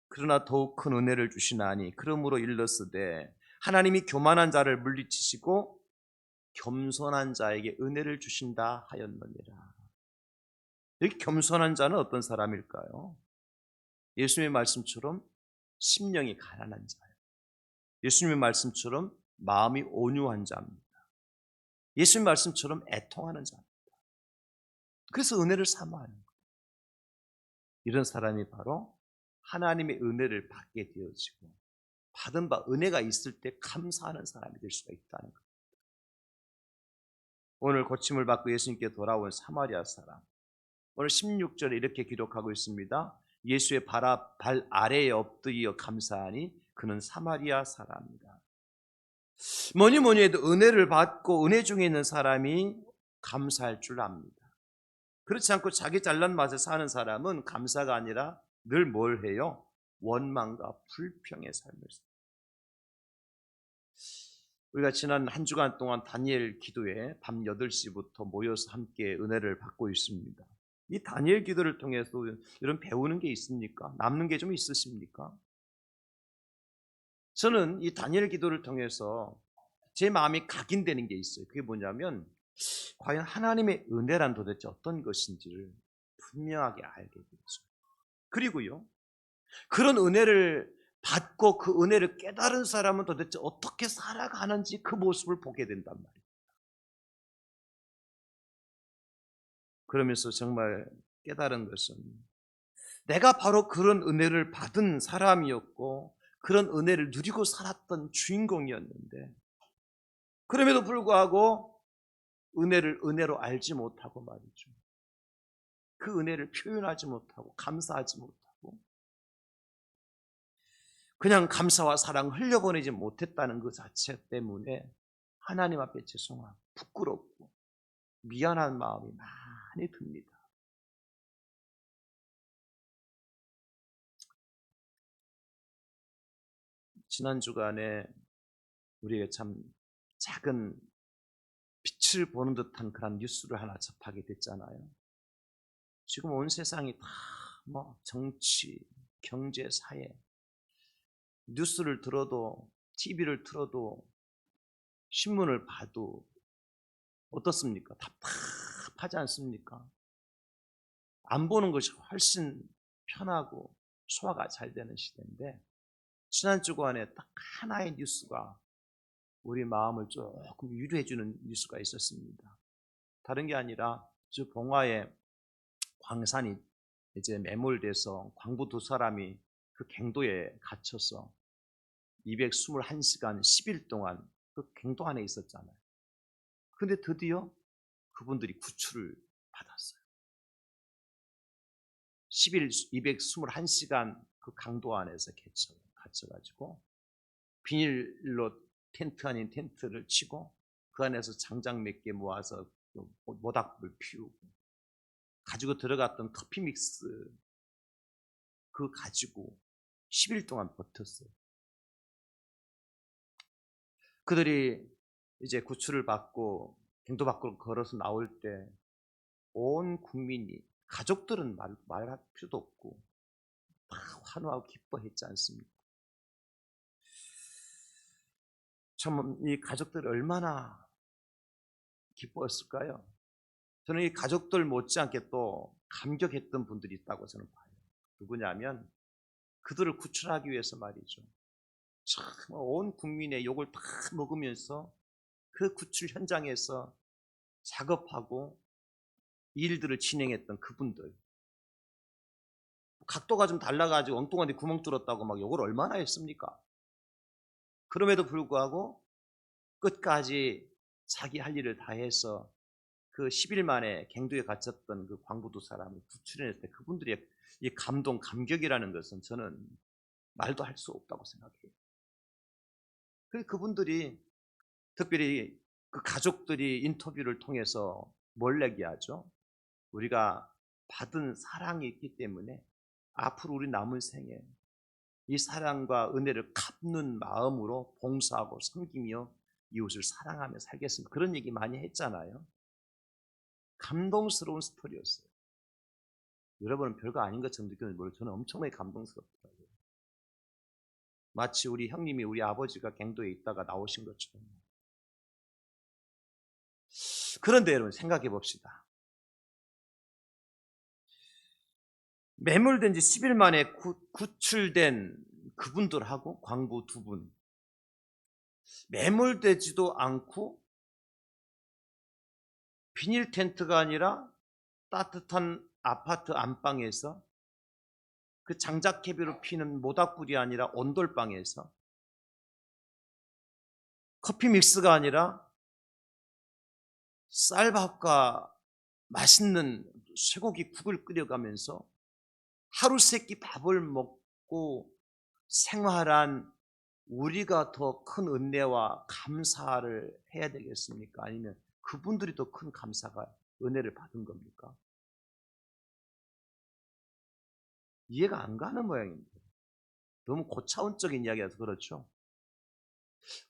그러나 더욱 큰 은혜를 주시나니 그러므로 일렀으되 하나님이 교만한 자를 물리치시고 겸손한 자에게 은혜를 주신다 하였느니라. 여기 겸손한 자는 어떤 사람일까요? 예수님의 말씀처럼 심령이 가난한 자예요. 예수님의 말씀처럼 마음이 온유한 자입니다. 예수님 말씀처럼 애통하는 자입니다. 그래서 은혜를 사모하는 거예요. 이런 사람이 바로 하나님의 은혜를 받게 되어지고 받은 바 은혜가 있을 때 감사하는 사람이 될 수가 있다는 거예요. 오늘 고침을 받고 예수님께 돌아온 사마리아 사람, 오늘 16절에 이렇게 기록하고 있습니다. 예수의 발 아래에 엎드려 감사하니 그는 사마리아 사람이다. 뭐니 뭐니 해도 은혜를 받고 은혜 중에 있는 사람이 감사할 줄 압니다. 그렇지 않고 자기 잘난 맛에 사는 사람은 감사가 아니라 늘 뭘 해요? 원망과 불평의 삶을 살아요. 우리가 지난 한 주간 동안 다니엘 기도에 밤 8시부터 모여서 함께 은혜를 받고 있습니다. 이 다니엘 기도를 통해서 이런 배우는 게 있습니까? 남는 게 좀 있으십니까? 저는 이 다니엘 기도를 통해서 제 마음이 각인되는 게 있어요. 그게 뭐냐면 과연 하나님의 은혜란 도대체 어떤 것인지를 분명하게 알게 되죠. 그리고요, 그런 은혜를 받고 그 은혜를 깨달은 사람은 도대체 어떻게 살아가는지 그 모습을 보게 된단 말이에요. 그러면서 정말 깨달은 것은 내가 바로 그런 은혜를 받은 사람이었고 그런 은혜를 누리고 살았던 주인공이었는데 그럼에도 불구하고 은혜를 은혜로 알지 못하고 말이죠. 그 은혜를 표현하지 못하고 감사하지 못하고 그냥 감사와 사랑을 흘려보내지 못했다는 그 자체 때문에 하나님 앞에 죄송하고 부끄럽고 미안한 마음이 많이 듭니다. 지난 주간에 우리가 참 작은 빛을 보는 듯한 그런 뉴스를 하나 접하게 됐잖아요. 지금 온 세상이 다 뭐 정치, 경제, 사회 뉴스를 들어도 TV를 틀어도 신문을 봐도 어떻습니까? 답답하지 않습니까? 안 보는 것이 훨씬 편하고 소화가 잘 되는 시대인데 지난 주간에 딱 하나의 뉴스가 우리 마음을 조금 위로해 주는 뉴스가 있었습니다. 다른 게 아니라 저 봉화에 광산이 이제 매몰돼서 광부 두 사람이 그 갱도에 갇혀서 221시간 10일 동안 그 갱도 안에 있었잖아요. 근데 드디어 그분들이 구출을 받았어요. 10일 221시간 그 강도 안에서 갇혀가지고 비닐로 텐트 아닌 텐트를 치고 그 안에서 장작 몇 개 모아서 모닥불 피우고 가지고 들어갔던 커피 믹스 그 가지고 10일 동안 버텼어요. 그들이 이제 구출을 받고 갱도 밖으로 걸어서 나올 때 온 국민이 가족들은 말할 필요도 없고 다 환호하고 기뻐했지 않습니까? 참 이 가족들이 얼마나 기뻐했을까요? 저는 이 가족들 못지않게 또 감격했던 분들이 있다고 저는 봐요. 누구냐면 그들을 구출하기 위해서 말이죠. 참 온 국민의 욕을 다 먹으면서 그 구출 현장에서 작업하고 일들을 진행했던 그분들. 각도가 좀 달라가지고 엉뚱한 데 구멍 뚫었다고 막 욕을 얼마나 했습니까? 그럼에도 불구하고 끝까지 자기 할 일을 다해서 그 10일 만에 갱도에 갇혔던 그 광부 두 사람을 구출해낼 때 그분들의 이 감동, 감격이라는 것은 저는 말도 할 수 없다고 생각해요. 그래서 그분들이 특별히 그 가족들이 인터뷰를 통해서 뭘 얘기하죠? 우리가 받은 사랑이 있기 때문에 앞으로 우리 남은 생에 이 사랑과 은혜를 갚는 마음으로 봉사하고 섬기며 이웃을 사랑하며 살겠습니다. 그런 얘기 많이 했잖아요. 감동스러운 스토리였어요. 여러분은 별거 아닌 것처럼 느끼는지 모르겠어요. 저는 엄청나게 감동스럽더라고요. 마치 우리 형님이 우리 아버지가 갱도에 있다가 나오신 것처럼. 그런데 여러분 생각해 봅시다. 매몰된 지 10일 만에 구출된 그분들하고 광부 두 분, 매몰되지도 않고 비닐 텐트가 아니라 따뜻한 아파트 안방에서, 그 장작개비로 피는 모닥불이 아니라 온돌방에서, 커피 믹스가 아니라 쌀밥과 맛있는 쇠고기 국을 끓여가면서 하루 세끼 밥을 먹고 생활한 우리가 더 큰 은혜와 감사를 해야 되겠습니까? 아니면 그분들이 더 큰 감사가, 은혜를 받은 겁니까? 이해가 안 가는 모양입니다. 너무 고차원적인 이야기라서 그렇죠.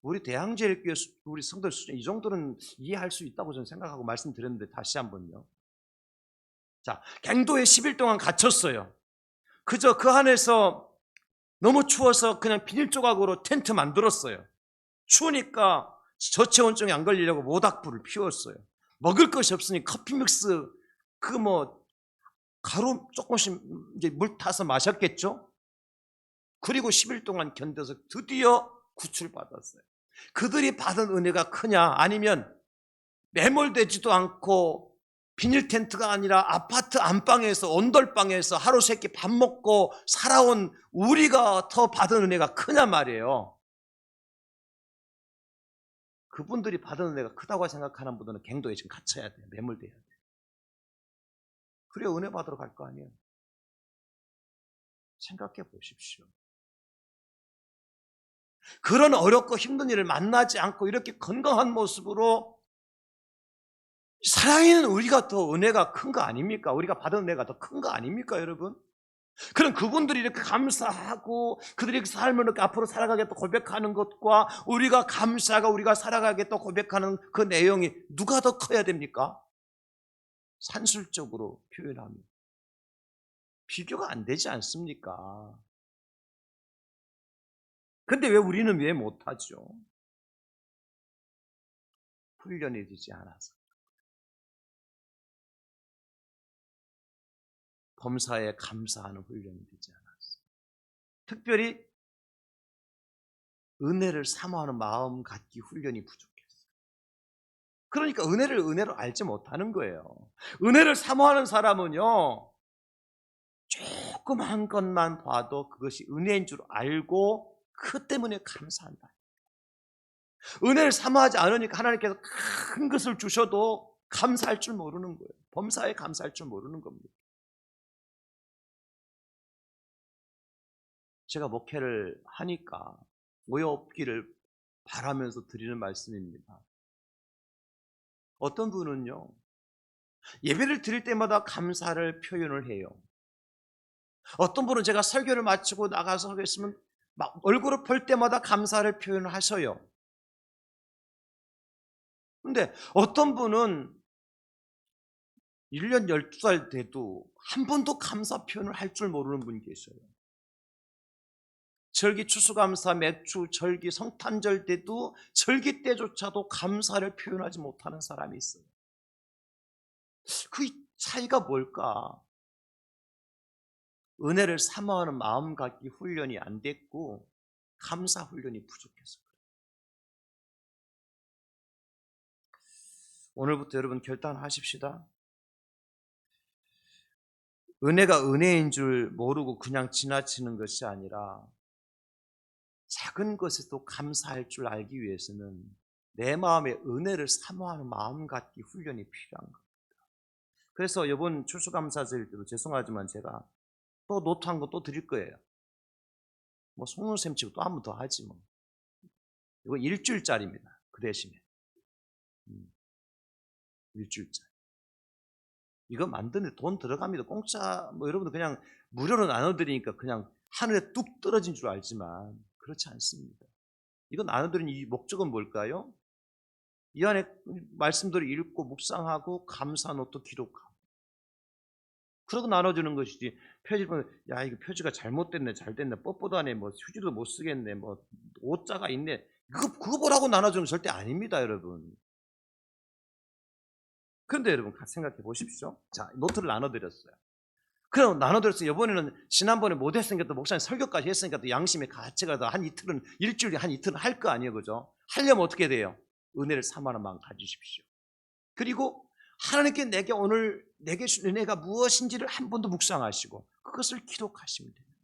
우리 대항제일교회 우리 성도 수준 이 정도는 이해할 수 있다고 저는 생각하고 말씀드렸는데, 다시 한번요. 자, 갱도에 10일 동안 갇혔어요. 그저 그 안에서 너무 추워서 그냥 비닐 조각으로 텐트 만들었어요. 추우니까 저체온증이 안 걸리려고 모닥불을 피웠어요. 먹을 것이 없으니 커피 믹스 가루 조금씩 이제 물 타서 마셨겠죠. 그리고 10일 동안 견뎌서 드디어 구출받았어요. 그들이 받은 은혜가 크냐, 아니면 매몰되지도 않고 비닐 텐트가 아니라 아파트 안방에서, 온돌방에서 하루 세끼 밥 먹고 살아온 우리가 더 받은 은혜가 크냐 말이에요. 그분들이 받은 은혜가 크다고 생각하는 분들은 갱도에 지금 갇혀야 돼요. 매몰돼야 돼요. 그래야 은혜 받으러 갈 거 아니에요. 생각해 보십시오. 그런 어렵고 힘든 일을 만나지 않고 이렇게 건강한 모습으로 살아있는 우리가 더 은혜가 큰 거 아닙니까? 우리가 받은 은혜가 더 큰 거 아닙니까, 여러분? 그럼 그분들이 이렇게 감사하고 그들이 삶을 이렇게 앞으로 살아가겠다 고백하는 것과 우리가 감사하고 우리가 살아가겠다 고백하는 그 내용이 누가 더 커야 됩니까? 산술적으로 표현하면 비교가 안 되지 않습니까? 근데 왜 우리는 왜 못하죠? 훈련이 되지 않아서. 범사에 감사하는 훈련이 되지 않았어. 특별히 은혜를 사모하는 마음 갖기 훈련이 부족했어. 그러니까 은혜를 은혜로 알지 못하는 거예요. 은혜를 사모하는 사람은요, 조그만 것만 봐도 그것이 은혜인 줄 알고 그 때문에 감사한다. 은혜를 사모하지 않으니까 하나님께서 큰 것을 주셔도 감사할 줄 모르는 거예요. 범사에 감사할 줄 모르는 겁니다. 제가 목회를 하니까 오해 없기를 바라면서 드리는 말씀입니다. 어떤 분은요, 예배를 드릴 때마다 감사를 표현을 해요. 어떤 분은 제가 설교를 마치고 나가서 하겠으면 막 얼굴을 볼 때마다 감사를 표현을 하셔요. 근데 어떤 분은 1년 12살 돼도 한 번도 감사 표현을 할 줄 모르는 분이 계셔요. 절기 추수감사, 맥주, 절기, 성탄절 때도 절기 때조차도 감사를 표현하지 못하는 사람이 있어요. 그 차이가 뭘까? 은혜를 사모하는 마음 갖기 훈련이 안 됐고 감사 훈련이 부족해서 그래요. 오늘부터 여러분 결단하십시다. 은혜가 은혜인 줄 모르고 그냥 지나치는 것이 아니라 작은 것에도 감사할 줄 알기 위해서는 내 마음에 은혜를 사모하는 마음 갖기 훈련이 필요한 겁니다. 그래서 이번 추수감사절 때도 죄송하지만 제가 또 노트한 거 또 드릴 거예요. 뭐 속눈샘 치고 또 한 번 더 하지 뭐. 이거 일주일짜리입니다. 그 대신에 일주일짜리. 이거 만드는데 돈 들어갑니다. 공짜 뭐 여러분들 그냥 무료로 나눠드리니까 그냥 하늘에 뚝 떨어진 줄 알지만 그렇지 않습니다. 이거 나눠드리는 이 목적은 뭘까요? 이 안에 말씀들을 읽고 묵상하고 감사 노트 기록하고 그러고 나눠주는 것이지. 표지 보면 야 이거 표지가 잘못됐네, 잘됐네, 뻣뻣하네, 뭐 휴지도 못 쓰겠네, 뭐 오자가 있네, 그거 보라고 나눠주는 건 절대 아닙니다, 여러분. 그런데 여러분 생각해 보십시오. 자, 노트를 나눠드렸어요. 그럼 나눠들었어요. 이번에는 지난번에 못했으니까 또 목사님 설교까지 했으니까 또 양심의 가치가 더 한 이틀은, 일주일에 한 이틀은 할 거 아니에요. 그죠? 하려면 어떻게 돼요? 은혜를 사모하는 마음 가지십시오. 그리고 하나님께 내게 주신 은혜가 무엇인지를 한 번 더 묵상하시고 그것을 기록하시면 됩니다.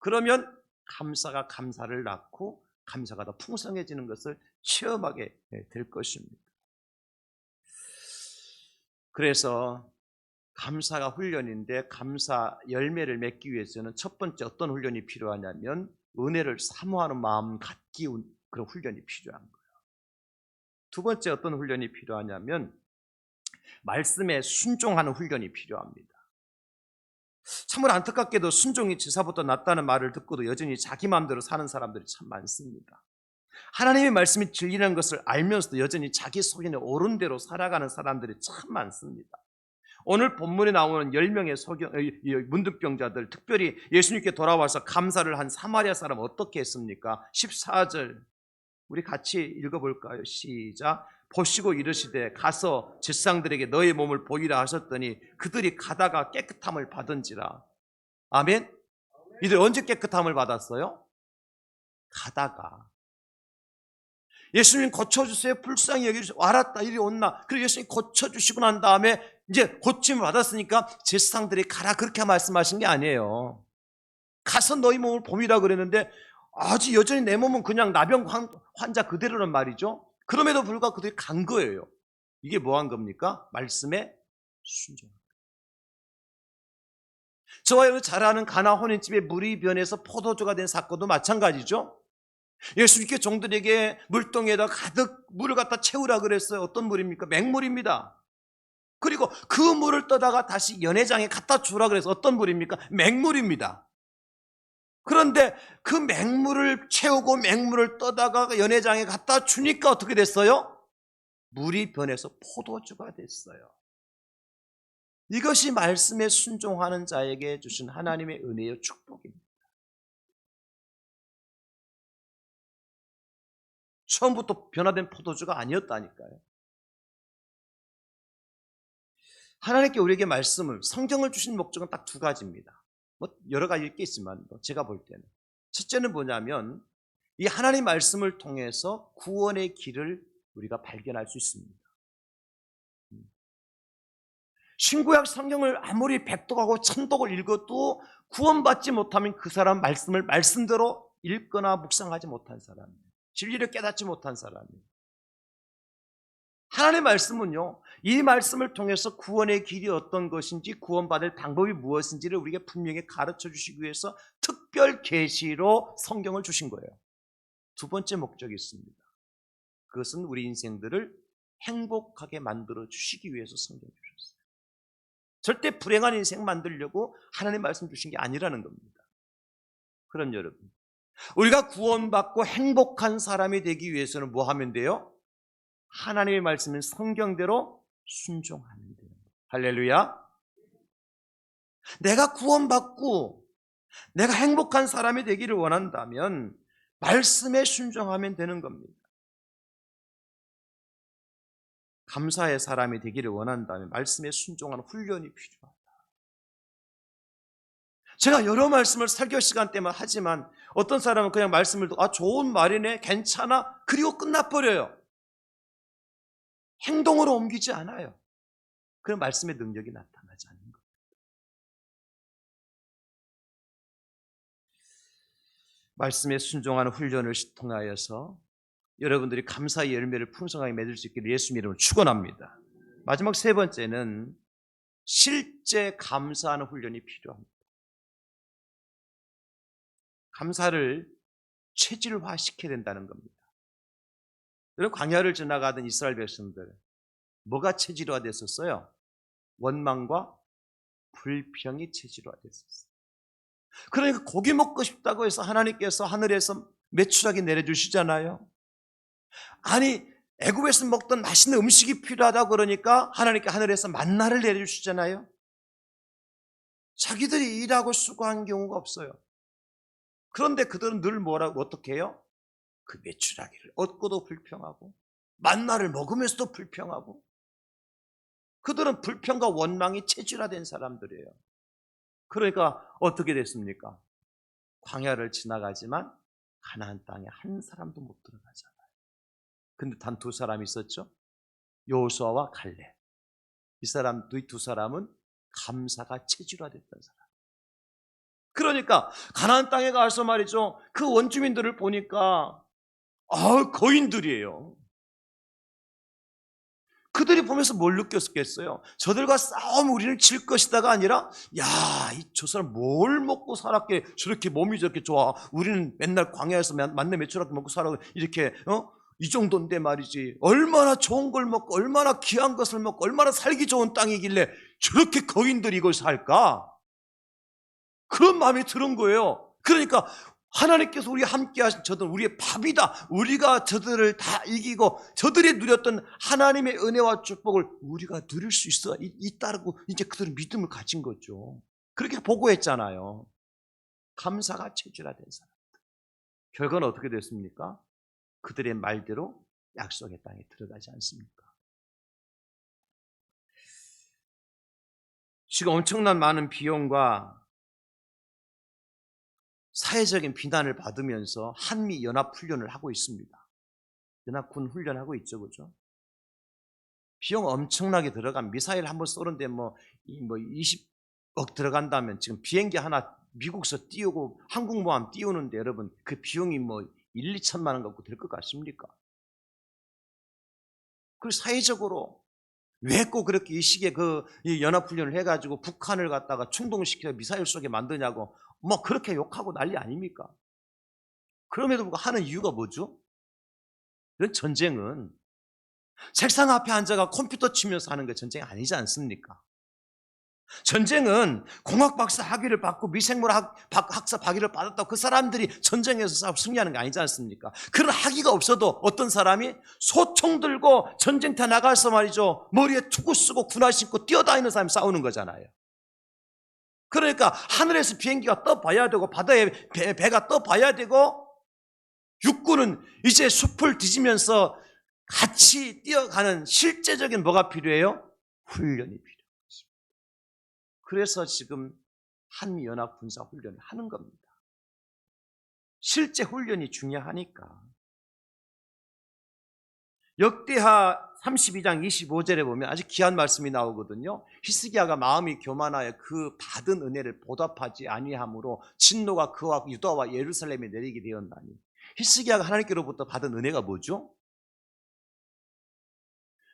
그러면 감사가 감사를 낳고 감사가 더 풍성해지는 것을 체험하게 될 것입니다. 그래서 감사가 훈련인데 감사 열매를 맺기 위해서는 첫 번째 어떤 훈련이 필요하냐면 은혜를 사모하는 마음 갖기 그런 훈련이 필요한 거예요. 두 번째 어떤 훈련이 필요하냐면 말씀에 순종하는 훈련이 필요합니다. 참으로 안타깝게도 순종이 제사보다 낫다는 말을 듣고도 여전히 자기 마음대로 사는 사람들이 참 많습니다. 하나님의 말씀이 진리라는 것을 알면서도 여전히 자기 속에는 옳은 대로 살아가는 사람들이 참 많습니다. 오늘 본문에 나오는 10명의 문둥병자들, 특별히 예수님께 돌아와서 감사를 한 사마리아 사람 어떻게 했습니까? 14절 우리 같이 읽어볼까요? 시작. 보시고 이르시되 가서 제사장들에게 너의 몸을 보이라 하셨더니 그들이 가다가 깨끗함을 받은지라. 아멘. 이들 언제 깨끗함을 받았어요? 가다가. 예수님 고쳐주세요. 불쌍히 여기주세요. 알았다. 이리 온나. 그리고 예수님 고쳐주시고 난 다음에 이제 고침을 받았으니까 제사장들이 가라 그렇게 말씀하신 게 아니에요. 가서 너희 몸을 봄이라 그랬는데 아직 여전히 내 몸은 그냥 나병 환자 그대로란 말이죠. 그럼에도 불구하고 그들이 간 거예요. 이게 뭐 한 겁니까? 말씀에 순종. 저와 여러분 잘 아는 가나 혼인집에 물이 변해서 포도주가 된 사건도 마찬가지죠. 예수님께 종들에게 물동에다 가득 물을 갖다 채우라 그랬어요. 어떤 물입니까? 맹물입니다. 그리고 그 물을 떠다가 다시 연회장에 갖다 주라 그래서 어떤 물입니까? 맹물입니다. 그런데 그 맹물을 채우고 맹물을 떠다가 연회장에 갖다 주니까 어떻게 됐어요? 물이 변해서 포도주가 됐어요. 이것이 말씀에 순종하는 자에게 주신 하나님의 은혜의 축복입니다. 처음부터 변화된 포도주가 아니었다니까요. 하나님께 우리에게 말씀을, 성경을 주신 목적은 딱 두 가지입니다. 여러 가지 있겠지만 제가 볼 때는 첫째는 뭐냐면 이 하나님 말씀을 통해서 구원의 길을 우리가 발견할 수 있습니다. 신구약 성경을 아무리 백독하고 천독을 읽어도 구원받지 못하면 그 사람 말씀을 말씀대로 읽거나 묵상하지 못한 사람이에요. 진리를 깨닫지 못한 사람이에요. 하나님의 말씀은요, 이 말씀을 통해서 구원의 길이 어떤 것인지 구원받을 방법이 무엇인지를 우리에게 분명히 가르쳐 주시기 위해서 특별 계시로 성경을 주신 거예요. 두 번째 목적이 있습니다. 그것은 우리 인생들을 행복하게 만들어 주시기 위해서 성경을 주셨어요. 절대 불행한 인생 만들려고 하나님 말씀 주신 게 아니라는 겁니다. 그럼 여러분, 우리가 구원받고 행복한 사람이 되기 위해서는 뭐 하면 돼요? 하나님의 말씀은 성경대로 순종하면 돼요. 할렐루야. 내가 구원받고 내가 행복한 사람이 되기를 원한다면 말씀에 순종하면 되는 겁니다. 감사의 사람이 되기를 원한다면 말씀에 순종하는 훈련이 필요하다. 제가 여러 말씀을 설교 시간 때만 하지만 어떤 사람은 그냥 말씀을 듣고 좋은 말이네, 괜찮아, 그리고 끝나버려요. 행동으로 옮기지 않아요. 그런 말씀의 능력이 나타나지 않는 겁니다. 말씀에 순종하는 훈련을 통하여서 여러분들이 감사의 열매를 풍성하게 맺을 수 있기를 예수님 이름으로 축원합니다. 마지막 세 번째는 실제 감사하는 훈련이 필요합니다. 감사를 체질화시켜야 된다는 겁니다. 여러분 광야를 지나가던 이스라엘 백성들 뭐가 체질화됐었어요? 원망과 불평이 체질화됐었어요. 그러니까 고기 먹고 싶다고 해서 하나님께서 하늘에서 메추라기 내려주시잖아요. 아니 애굽에서 먹던 맛있는 음식이 필요하다고 그러니까 하나님께 하늘에서 만나를 내려주시잖아요. 자기들이 일하고 수고한 경우가 없어요. 그런데 그들은 늘 어떻게 해요? 그 메추라기를 얻고도 불평하고 만나를 먹으면서도 불평하고 그들은 불평과 원망이 체질화된 사람들이에요. 그러니까 어떻게 됐습니까? 광야를 지나가지만 가나안 땅에 한 사람도 못 들어가잖아요. 근데 단 두 사람이 있었죠. 여호수아와 갈렙. 이 두 사람은 감사가 체질화됐던 사람. 그러니까 가나안 땅에 가서 말이죠, 그 원주민들을 보니까 거인들이에요. 그들이 보면서 뭘 느꼈겠어요? 저들과 싸우면 우리는 질 것이다가 아니라, 야, 저 사람 뭘 먹고 살았게 저렇게 몸이 저렇게 좋아. 우리는 맨날 광야에서 만나 매출하게 먹고 살아. 이렇게 이 정도인데 말이지. 얼마나 좋은 걸 먹고 얼마나 귀한 것을 먹고 얼마나 살기 좋은 땅이길래 저렇게 거인들이 이걸 살까? 그런 마음이 드는 거예요. 그러니까 하나님께서 우리와 함께 하신 저들은 우리의 밥이다. 우리가 저들을 다 이기고 저들이 누렸던 하나님의 은혜와 축복을 우리가 누릴 수 있다고 이제 그들은 믿음을 가진 거죠. 그렇게 보고했잖아요. 감사가 체질화된 사람. 결과는 어떻게 됐습니까? 그들의 말대로 약속의 땅에 들어가지 않습니까? 지금 엄청난 많은 비용과 사회적인 비난을 받으면서 한미 연합훈련을 하고 있습니다. 연합군 훈련하고 있죠, 그죠? 비용 엄청나게 들어간 미사일 한번 쏘는데 20억 들어간다면 지금 비행기 하나 미국서 띄우고 항공모함 띄우는데 여러분 그 비용이 1, 2천만 원 갖고 될 것 같습니까? 그리고 사회적으로 왜 꼭 그렇게 이 시기에 이 연합훈련을 해가지고 북한을 갖다가 충동시켜 미사일 쏘게 만드냐고 그렇게 욕하고 난리 아닙니까? 그럼에도 불구하고 하는 이유가 뭐죠? 이런 전쟁은 책상 앞에 앉아가 컴퓨터 치면서 하는 게 전쟁이 아니지 않습니까? 전쟁은 공학 박사 학위를 받고 미생물학 학사 학위를 받았다고 그 사람들이 전쟁에서 싸워 승리하는 게 아니지 않습니까? 그런 학위가 없어도 어떤 사람이 소총 들고 전쟁터 나가서 말이죠, 머리에 투구 쓰고 군화 신고 뛰어다니는 사람이 싸우는 거잖아요. 그러니까 하늘에서 비행기가 떠봐야 되고 바다에 배가 떠봐야 되고 육군은 이제 숲을 뒤지면서 같이 뛰어가는 실제적인 뭐가 필요해요? 훈련이 필요해요. 그래서 지금 한미연합 군사훈련을 하는 겁니다. 실제 훈련이 중요하니까. 역대하 32장 25절에 보면 아주 귀한 말씀이 나오거든요. 히스기야가 마음이 교만하여 그 받은 은혜를 보답하지 아니함으로 진노가 그와 유다와 예루살렘에 내리게 되었나니. 히스기야가 하나님께로부터 받은 은혜가 뭐죠?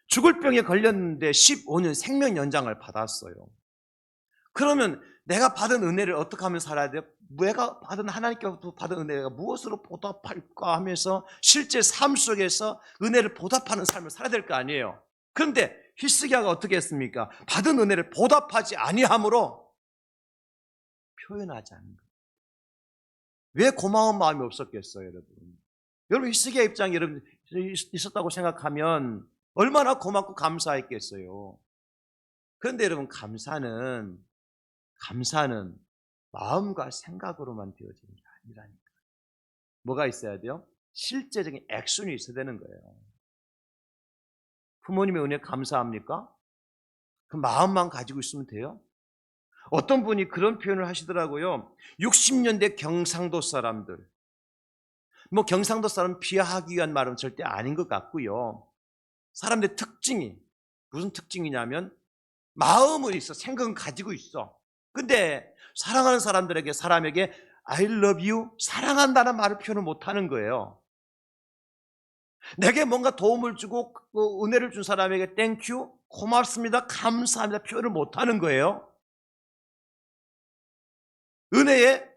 죽을 병에 걸렸는데 15년 생명 연장을 받았어요. 그러면 내가 받은 은혜를 어떻게 하면 살아야 돼요? 내가 받은 하나님께로부터 받은 은혜가 무엇으로 보답할까 하면서 실제 삶 속에서 은혜를 보답하는 삶을 살아야 될 거 아니에요. 그런데 히스기야가 어떻게 했습니까? 받은 은혜를 보답하지 아니함으로 표현하지 않는 거예요. 왜 고마운 마음이 없었겠어요, 여러분? 여러분 히스기야 입장에 여러분 있었다고 생각하면 얼마나 고맙고 감사했겠어요. 그런데 여러분 감사는 마음과 생각으로만 되어지는 게 아니라니까. 뭐가 있어야 돼요? 실제적인 액션이 있어야 되는 거예요. 부모님의 은혜 감사합니까? 그 마음만 가지고 있으면 돼요? 어떤 분이 그런 표현을 하시더라고요. 60년대 경상도 사람들. 경상도 사람 비하하기 위한 말은 절대 아닌 것 같고요. 사람들의 특징이 무슨 특징이냐면 마음은 있어, 생각은 가지고 있어. 근데 사랑하는 사람에게 I love you, 사랑한다는 말을 표현을 못하는 거예요. 내게 뭔가 도움을 주고 은혜를 준 사람에게 thank you, 고맙습니다, 감사합니다 표현을 못하는 거예요. 은혜에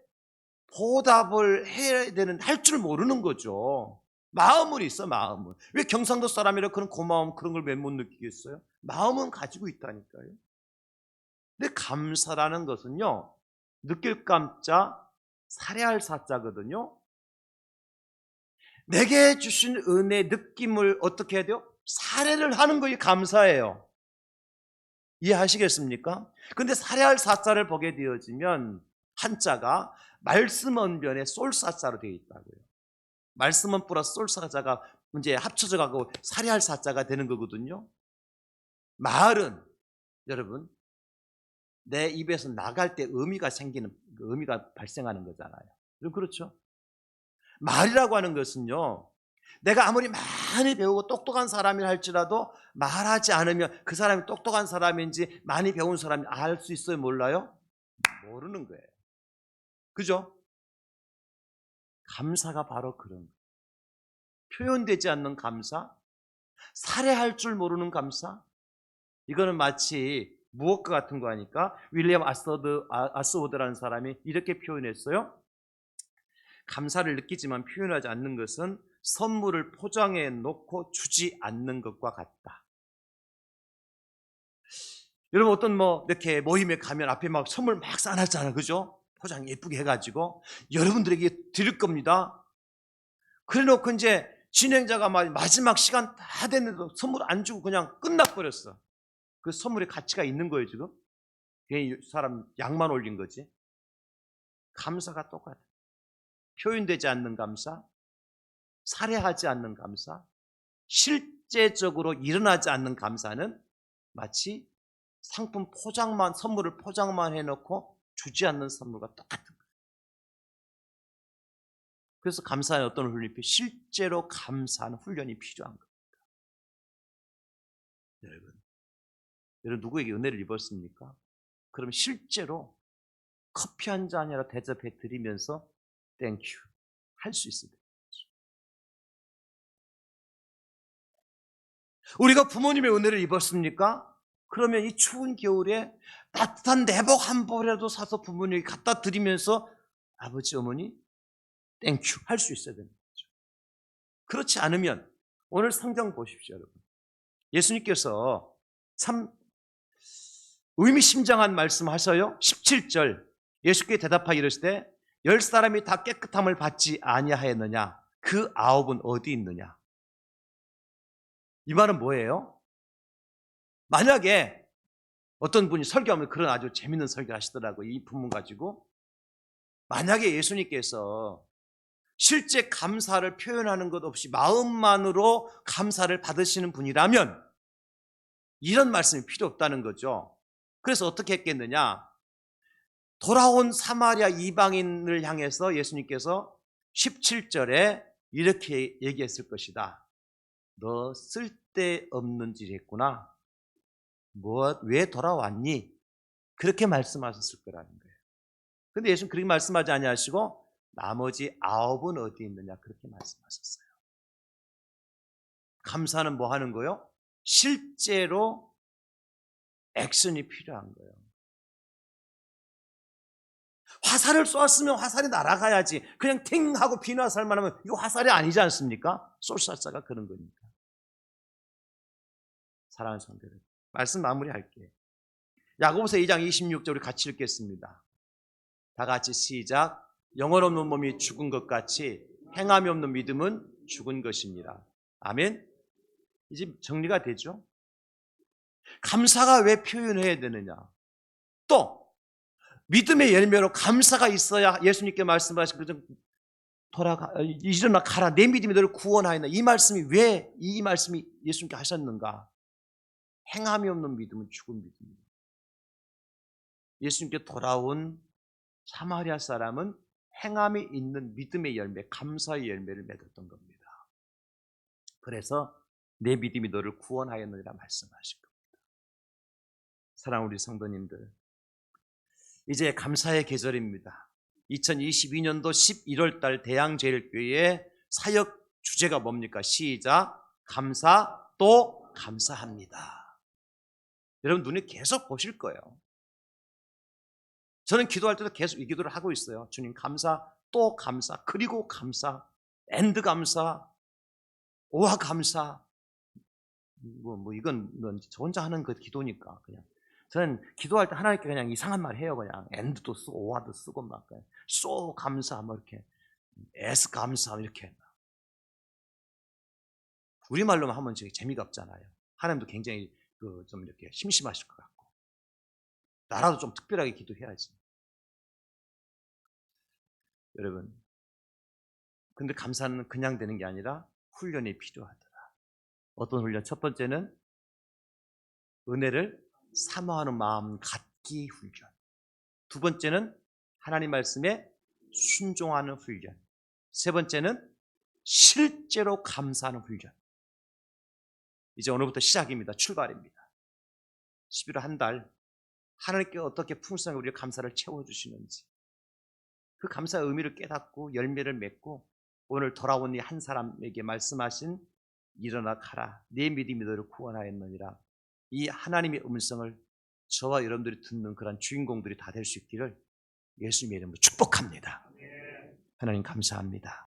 보답을 해야 되는 할 줄 모르는 거죠. 마음은 있어, 마음은. 왜 경상도 사람이라 그런 고마움 그런 걸 왜 못 느끼겠어요? 마음은 가지고 있다니까요. 근데 감사라는 것은요, 느낄 감자, 살해할 사자거든요. 내게 주신 은혜 느낌을 어떻게 해야 돼요? 살해를 하는 것이 감사예요. 이해하시겠습니까? 근데 살해할 사자를 보게 되어지면 한자가 말씀 언변에 쏠사자로 되어 있다고요. 말씀은 플러스 쏠사자가 이제 합쳐져 가고 살해할 사자가 되는 거거든요. 말은 여러분 내 입에서 나갈 때 의미가 발생하는 거잖아요. 그렇죠? 말이라고 하는 것은요, 내가 아무리 많이 배우고 똑똑한 사람이라 할지라도 말하지 않으면 그 사람이 똑똑한 사람인지 많이 배운 사람인지 알 수 있어요, 몰라요? 모르는 거예요. 그죠? 감사가 바로 그런 거예요. 표현되지 않는 감사, 살해할 줄 모르는 감사. 이거는 마치 무엇과 같은 거 하니까 윌리엄 아스워드라는 사람이 이렇게 표현했어요. 감사를 느끼지만 표현하지 않는 것은 선물을 포장해 놓고 주지 않는 것과 같다. 여러분 어떤 이렇게 모임에 가면 앞에 막 선물 막 쌓아놨잖아요. 그죠? 포장 예쁘게 해가지고 여러분들에게 드릴 겁니다. 그래 놓고 이제 진행자가 마지막 시간 다 됐는데도 선물 안 주고 그냥 끝나버렸어. 그 선물의 가치가 있는 거예요, 지금? 괜히 사람 양만 올린 거지. 감사가 똑같아. 표현되지 않는 감사, 살해하지 않는 감사, 실제적으로 일어나지 않는 감사는 마치 선물을 포장만 해놓고 주지 않는 선물과 똑같은 거예요. 그래서 감사는 어떤 훈련이 필요해요? 실제로 감사하는 훈련이 필요한 겁니다. 여러분 누구에게 은혜를 입었습니까? 그럼 실제로 커피 한 잔이라 대접해 드리면서 땡큐 할 수 있어야 돼요. 우리가 부모님의 은혜를 입었습니까? 그러면 이 추운 겨울에 따뜻한 내복 한 벌이라도 사서 부모님에게 갖다 드리면서 아버지 어머니 땡큐 할 수 있어야 되는 거죠. 그렇지 않으면 오늘 성경 보십시오, 여러분. 예수님께서 참 의미심장한 말씀 하셔요. 17절 예수께 대답하여 이르시되 10사람이 다 깨끗함을 받지 아니하였느냐? 그 9은 어디 있느냐? 이 말은 뭐예요? 만약에 어떤 분이 설교하면 그런 아주 재밌는 설교를 하시더라고요. 이 부분 가지고. 만약에 예수님께서 실제 감사를 표현하는 것 없이 마음만으로 감사를 받으시는 분이라면 이런 말씀이 필요 없다는 거죠. 그래서 어떻게 했겠느냐? 돌아온 사마리아 이방인을 향해서 예수님께서 17절에 이렇게 얘기했을 것이다. 너 쓸데없는 짓 했구나. 왜 돌아왔니? 그렇게 말씀하셨을 거라는 거예요. 근데 예수는 그렇게 말씀하지 아니하시고 나머지 9은 어디 있느냐 그렇게 말씀하셨어요. 감사는 뭐 하는 거요? 실제로 액션이 필요한 거예요. 화살을 쏘았으면 화살이 날아가야지. 그냥 팅 하고 비나살만 하면 이거 화살이 아니지 않습니까? 쏠사자가 그런 거니까. 사랑하는 성도들, 말씀 마무리할게요. 야고보서 2장 26절 우리 같이 읽겠습니다. 다 같이 시작. 영혼 없는 몸이 죽은 것 같이 행함이 없는 믿음은 죽은 것입니다. 아멘. 이제 정리가 되죠? 감사가 왜 표현해야 되느냐? 또 믿음의 열매로 감사가 있어야 예수님께 말씀하신 것처럼 일어나 가라 내 믿음이 너를 구원하였나. 이 말씀이 왜 이 말씀이 예수님께 하셨는가? 행함이 없는 믿음은 죽은 믿음입니다. 예수님께 돌아온 사마리아 사람은 행함이 있는 믿음의 열매, 감사의 열매를 맺었던 겁니다. 그래서 내 믿음이 너를 구원하였느니라 말씀하신 겁니다. 사랑하는 우리 성도님들, 이제 감사의 계절입니다. 2022년도 11월 달 대양제일교회의 사역 주제가 뭡니까? 시작. 감사 또 감사합니다. 여러분 눈에 계속 보실 거예요. 저는 기도할 때도 계속 이 기도를 하고 있어요. 주님 감사, 또 감사, 그리고 감사, 앤드 감사, 오와 감사. 이건 저 혼자 하는 그 기도니까 그냥. 저는 기도할 때 하나님께 그냥 이상한 말 해요. 그냥 앤드도 쓰고 오와도 쓰고 막 쏘 감사 뭐 이렇게 에스 감사 이렇게. 우리말로만 하면 재미가 없잖아요. 하나님도 굉장히 좀 이렇게 심심하실 것 같고. 나라도 좀 특별하게 기도해야지. 여러분, 근데 감사는 그냥 되는 게 아니라 훈련이 필요하더라. 어떤 훈련? 첫 번째는 은혜를 사모하는 마음 듣기 훈련. 두 번째는 하나님 말씀에 순종하는 훈련. 세 번째는 실제로 감사하는 훈련. 이제 오늘부터 시작입니다. 출발입니다. 11월 한 달 하나님께 어떻게 풍성하게 우리의 감사를 채워주시는지 그 감사의 의미를 깨닫고 열매를 맺고 오늘 돌아온 이 한 사람에게 말씀하신 일어나 가라 내 믿음이 너를 구원하였느니라 이 하나님의 음성을 저와 여러분들이 듣는 그런 주인공들이 다 될 수 있기를 예수님의 이름으로 축복합니다. 하나님 감사합니다.